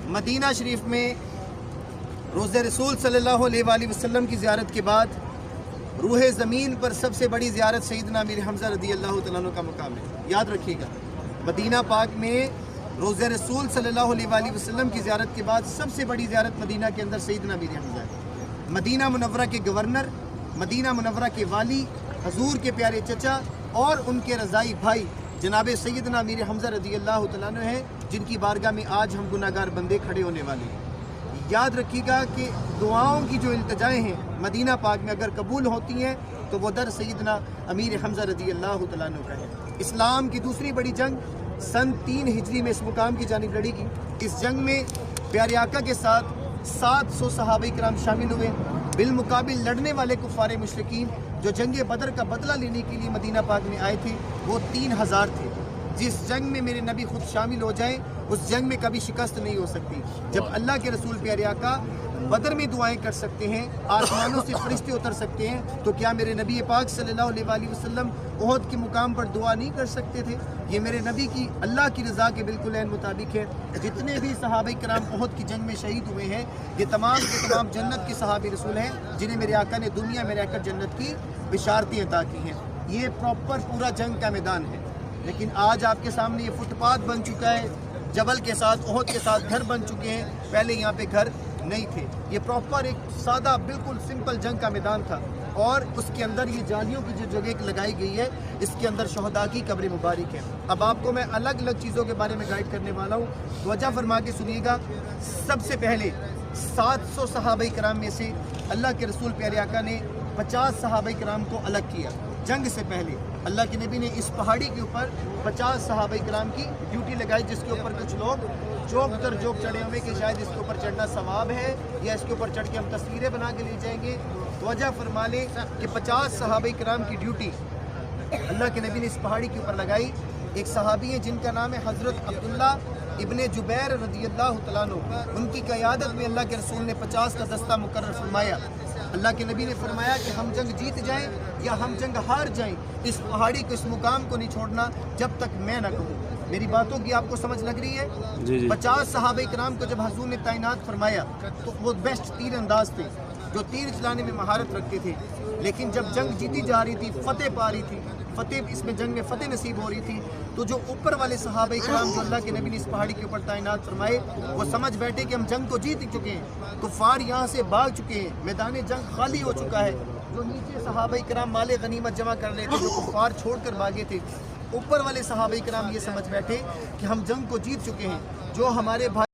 Medina शरीफ में रोज़े रसूल सल्लल्लाहु अलैहि वसल्लम की ज़ियारत के बाद रूह ज़मीन पर सबसे बड़ी ज़ियारत सैयदना अमीर हमज़ा रज़ी अल्लाह तआला अन्हु का मकाम है। याद रखिएगा, मदीना पाक में रोज़े रसूल सल्लल्लाहु अलैहि वसल्लम की ज़ियारत के बाद सबसे बड़ी ज़ियारत मदीना के अंदर सैयदना अमीर हमज़ा है। मदीना मुनव्वरा के गवर्नर, मदीना मुनव्वरा के वाली, हजूर के प्यारे चचा और उनके रज़ाई भाई जनाब सैयदना अमीर हमज़ा रज़ी अल्लाह तआला अन्हु हैं, जिनकी बारगाह में आज हम गुनाहगार बंदे खड़े होने वाले हैं। याद रखिएगा कि दुआओं की जो इल्तिजाएँ हैं मदीना पाक में अगर कबूल होती हैं तो वो दर सैयदना अमीर हमज़ा रज़ी अल्लाह तआला अन्हु का है। इस्लाम की दूसरी बड़ी जंग सन 3 हिजरी में इस मुकाम की जानिब लड़ी गई। इस जंग में प्यारे आका के साथ 700 सहाबा किराम शामिल हुए। बिलमुकाबिल लड़ने वाले कुफ़ार मुशरिकीन जो जंग बदर का बदला लेने के लिए मदीना पाक में आए थे वो 3000 थे। जिस जंग में मेरे नबी खुद शामिल हो जाएं उस जंग में कभी शिकस्त नहीं हो सकती। जब अल्लाह के रसूल प्यारे आका बदर में दुआएं कर सकते हैं, आसमानों से फरिश्ते उतर सकते हैं, तो क्या मेरे नबी पाक सल्लल्लाहु अलैहि वसल्लम उहद के मुकाम पर दुआ नहीं कर सकते थे? ये मेरे नबी की अल्लाह की रज़ा के बिल्कुल ऐन मुताबिक है। जितने भी सहाबा किराम उहद की जंग में शहीद हुए हैं ये तमाम के तमाम जन्नत के सहाबी रसूल हैं, जिन्हें मेरे आका ने दुनिया में रहकर जन्नत की बिशारतें अता की हैं। ये प्रॉपर पूरा जंग का मैदान है, लेकिन आज आपके सामने ये फुटपाथ बन चुका है, जबल के साथ उहद के साथ घर बन चुके हैं। पहले यहाँ पे घर नहीं थे। ये प्रॉपर एक सादा बिल्कुल सिंपल जंग का मैदान था और उसके अंदर ये जालियों की जो जगह लगाई गई है इसके अंदर शहदा की कब्र मुबारक है। अब आपको मैं अलग अलग चीज़ों के बारे में गाइड करने वाला हूँ, तवज्जो फरमा के सुनिएगा। सबसे पहले 700 सहाबा किराम में से अल्लाह के रसूल प्यारे आका ने 50 सहाबा किराम को अलग किया। जंग से पहले अल्लाह के नबी ने इस पहाड़ी के ऊपर 50 सहाबा किराम की ड्यूटी लगाई, जिसके ऊपर कुछ लोग जोक दर जोक चढ़े हुए कि शायद इसके ऊपर चढ़ना सवाब है या इसके ऊपर चढ़ के हम तस्वीरें बना के ले जाएंगे। तवज्जो फरमा लें कि 50 सहाबा किराम की ड्यूटी अल्लाह के नबी ने इस पहाड़ी के ऊपर लगाई। एक सहाबी है जिनका नाम है हज़रत अब्दुल्ला इब्ने जुबैर रज़ी अल्लाह तआला अन्हु। उनकी क़यादत में अल्लाह के रसूल ने 50 का दस्ता मुकर्रर फरमाया। अल्लाह के नबी ने फरमाया कि हम जंग जीत जाएं या हम जंग हार जाएं, इस पहाड़ी को, इस मुकाम को नहीं छोड़ना जब तक मैं ना कहूँ। मेरी बातों की आपको समझ लग रही है? जी। 50 सहाबा किराम को जब हुजूर ने तैनात फरमाया तो वो बेस्ट तीर अंदाज थे जो तीर चलाने में महारत रखते थे। लेकिन जब जंग जीती जा रही थी, फतेह पा रही थी, इसमें जंग में फतेह नसीब हो रही थी, तो जो ऊपर वाले सहाबा किराम जो अल्लाह के नबी ने इस पहाड़ी के ऊपर तैनात फरमाए वो समझ बैठे कि हम जंग तो जीत चुके हैं, कुफ़ार यहाँ से भाग चुके हैं, मैदान जंग खाली हो चुका है। जो नीचे सहाबा किराम माले गनीमत जमा कर रहे थे, जो कुफ़ार छोड़कर भागे थे, ऊपर वाले सहाबा किराम ये समझ बैठे कि हम जंग को जीत चुके हैं। जो हमारे भाई